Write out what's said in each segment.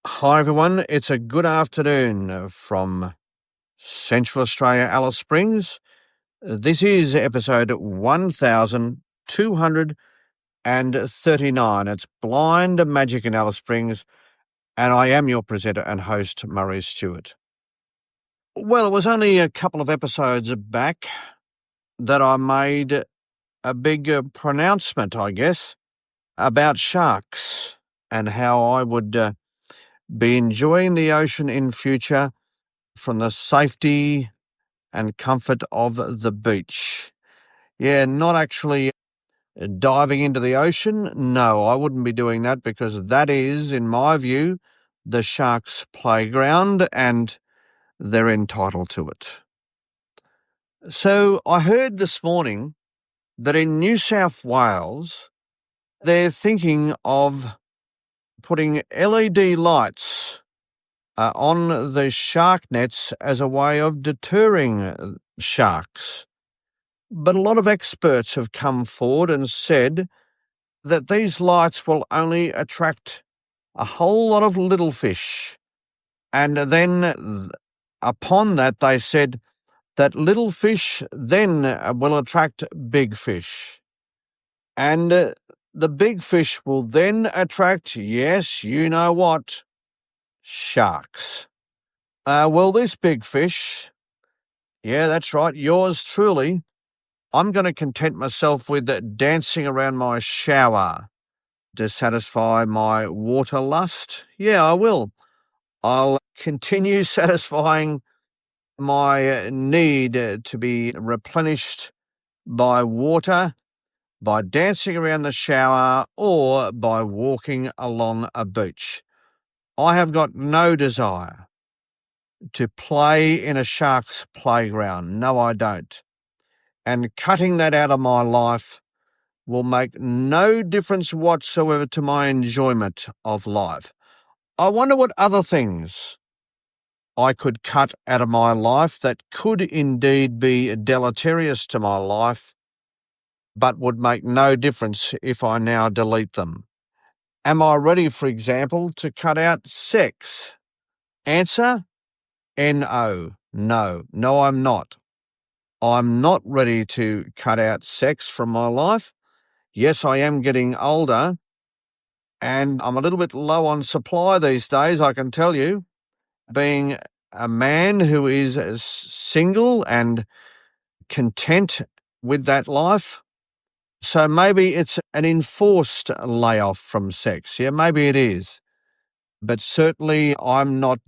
Hi, everyone. It's a good afternoon from Central Australia, Alice Springs. This is episode 1239. It's Blind Magic in Alice Springs, and I am your presenter and host, Maurice Stewart. Well, it was only a couple of episodes back that I made a big pronouncement, I guess, about sharks and how I would be enjoying the ocean in future from the safety and comfort of the beach. Yeah, not actually diving into the ocean. No, I wouldn't be doing that because that is, in my view, the sharks' playground and they're entitled to it. So I heard this morning that in New South Wales, they're thinking of putting LED lights on the shark nets as a way of deterring sharks. But a lot of experts have come forward and said that these lights will only attract a whole lot of little fish. And then upon that, they said that little fish then will attract big fish. And the big fish will then attract, yes, you know what, sharks. Well, this big fish, yeah, that's right, yours truly, I'm going to content myself with dancing around my shower to satisfy my water lust. Yeah, I will. I'll continue satisfying my need to be replenished by water by dancing around the shower or by walking along a beach. I have got no desire to play in a shark's playground. No, I don't. And cutting that out of my life will make no difference whatsoever to my enjoyment of life. I wonder what other things I could cut out of my life that could indeed be deleterious to my life, but would make no difference if I now delete them. Am I ready, for example, to cut out sex? Answer, No. No, I'm not. I'm not ready to cut out sex from my life. Yes, I am getting older, and I'm a little bit low on supply these days, I can tell you. Being a man who is single and content with that life. So maybe it's an enforced layoff from sex. Yeah, maybe it is. But certainly I'm not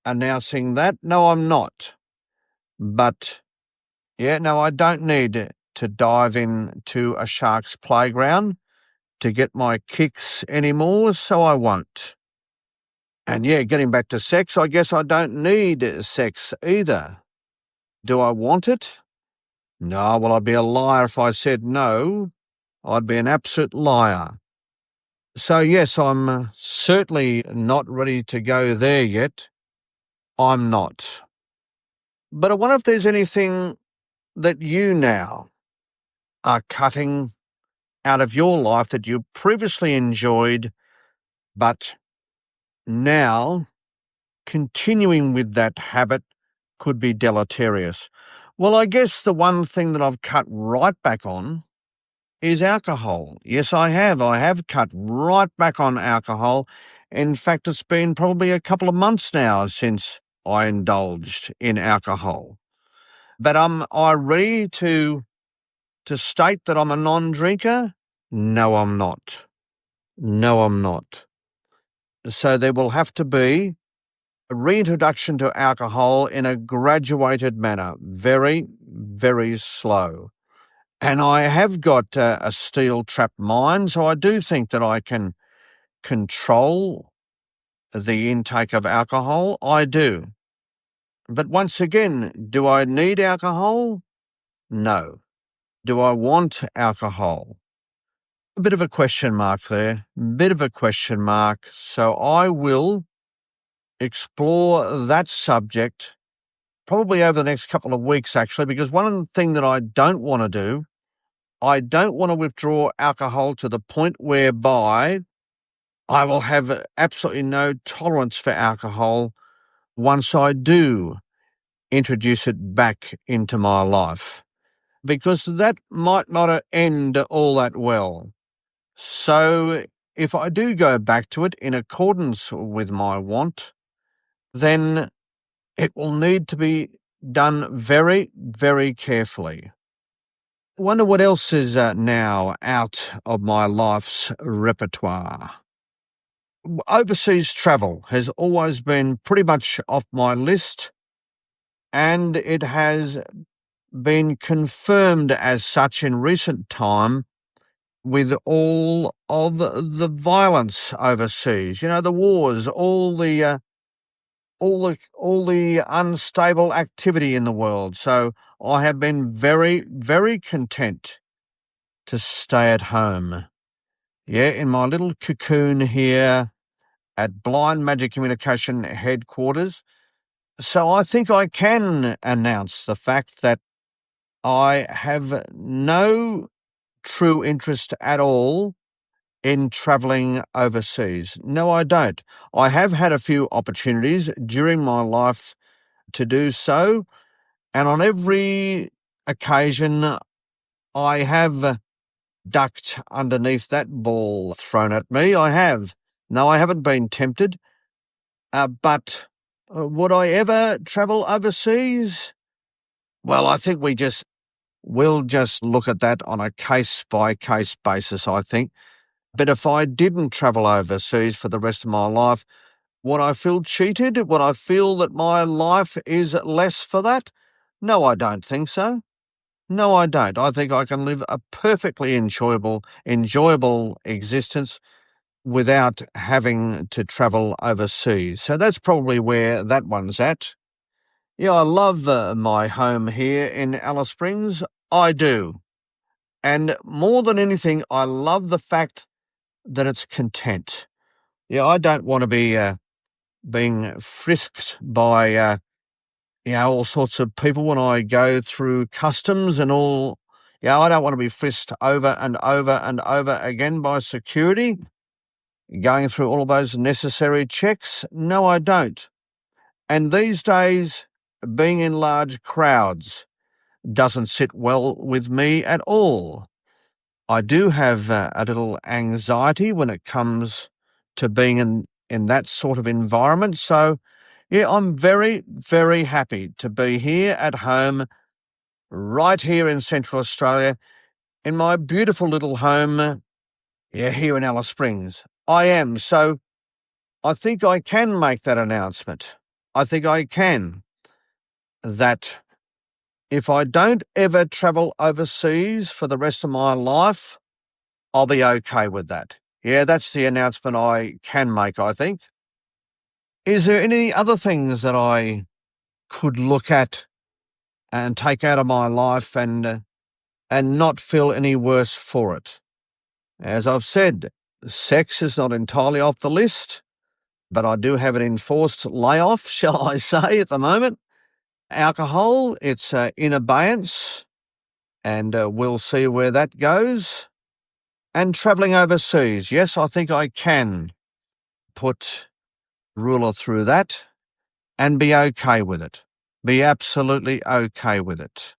announcing that. No, I'm not. But yeah, no, I don't need to dive into a shark's playground to get my kicks anymore, so I won't. And yeah, getting back to sex, I guess I don't need sex either. Do I want it? No, well, I'd be a liar if I said no. I'd be an absolute liar. So yes, I'm certainly not ready to go there yet. I'm not. But I wonder if there's anything that you now are cutting out of your life that you previously enjoyed, but now continuing with that habit could be deleterious. Well, I guess the one thing that I've cut right back on is alcohol. Yes, I have. I have cut right back on alcohol. In fact, it's been probably a couple of months now since I indulged in alcohol. But am I ready to state that I'm a non-drinker? No, I'm not. No, I'm not. So there will have to be a reintroduction to alcohol in a graduated manner, very, very slow. And I have got a steel-trapped mind, so I do think that I can control the intake of alcohol. I do. But once again, do I need alcohol? No. Do I want alcohol? A bit of a question mark there. Bit of a question mark. So I will explore that subject probably over the next couple of weeks, actually, because one thing that I don't want to do, I don't want to withdraw alcohol to the point whereby I will have absolutely no tolerance for alcohol once I do introduce it back into my life, because that might not end all that well. So if I do go back to it in accordance with my want, then it will need to be done very, very carefully. Wonder what else is now out of my life's repertoire. Overseas travel has always been pretty much off my list, and it has been confirmed as such in recent time with all of the violence overseas. You know, the wars, all the unstable activity in the world. So I have been very, very content to stay at home. Yeah, in my little cocoon here at Blind Magic Communication headquarters. So I think I can announce the fact that I have no true interest at all in travelling overseas. No, I don't. I have had a few opportunities during my life to do so, and on every occasion I have ducked underneath that ball thrown at me. I have. No, I haven't been tempted. But would I ever travel overseas? Well, I think we'll just look at that on a case-by-case basis, I think. But if I didn't travel overseas for the rest of my life, would I feel cheated? Would I feel that my life is less for that? No, I don't think so. No, I don't. I think I can live a perfectly enjoyable existence without having to travel overseas. So that's probably where that one's at. Yeah, I love my home here in Alice Springs. I do. And more than anything, I love the fact that it's content. Yeah, I don't want to be being frisked by, all sorts of people when I go through customs and all. Yeah, I don't want to be frisked over and over and over again by security, going through all of those necessary checks. No, I don't. And these days, being in large crowds doesn't sit well with me at all. I do have a little anxiety when it comes to being in that sort of environment. So, yeah, I'm very, very happy to be here at home, right here in Central Australia, in my beautiful little home, here in Alice Springs. I am. So I think I can make that announcement. I think I can. That if I don't ever travel overseas for the rest of my life, I'll be okay with that. Yeah, that's the announcement I can make, I think. Is there any other things that I could look at and take out of my life and not feel any worse for it? As I've said, sex is not entirely off the list, but I do have an enforced layoff, shall I say, at the moment. Alcohol, it's in abeyance, and we'll see where that goes. And travelling overseas, yes, I think I can put ruler through that and be okay with it. Be absolutely okay with it.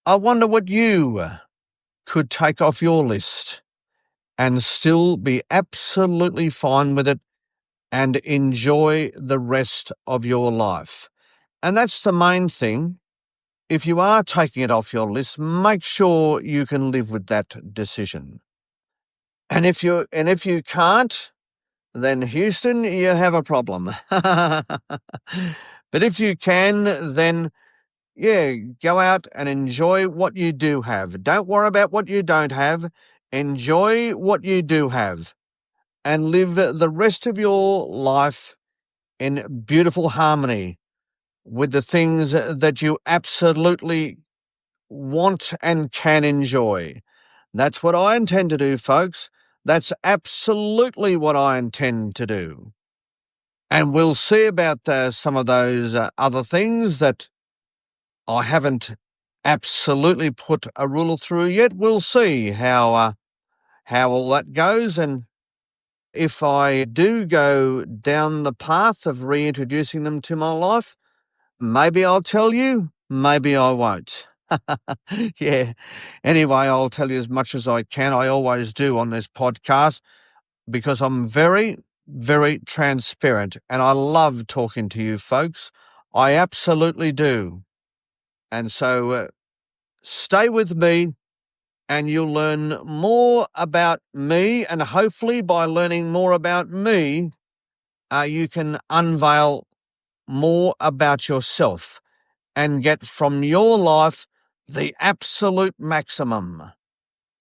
I wonder what you could take off your list and still be absolutely fine with it and enjoy the rest of your life. And that's the main thing. If you are taking it off your list, make sure you can live with that decision. And if you can't, then Houston, you have a problem. But if you can, then go out and enjoy what you do have. Don't worry about what you don't have. Enjoy what you do have and live the rest of your life in beautiful harmony with the things that you absolutely want and can enjoy. That's what I intend to do, folks. That's absolutely what I intend to do. And we'll see about some of those other things that I haven't absolutely put a rule through yet. We'll see how all that goes. And if I do go down the path of reintroducing them to my life, maybe I'll tell you, maybe I won't. Yeah. Anyway, I'll tell you as much as I can. I always do on this podcast because I'm very, very transparent and I love talking to you folks. I absolutely do. And so stay with me and you'll learn more about me. And hopefully by learning more about me, you can unveil more about yourself and get from your life the absolute maximum.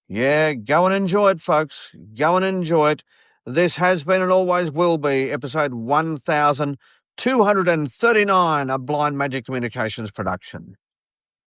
Yeah, go and enjoy it, folks. Go and enjoy it. This has been and always will be episode 1239 of Blind Magic Communications production.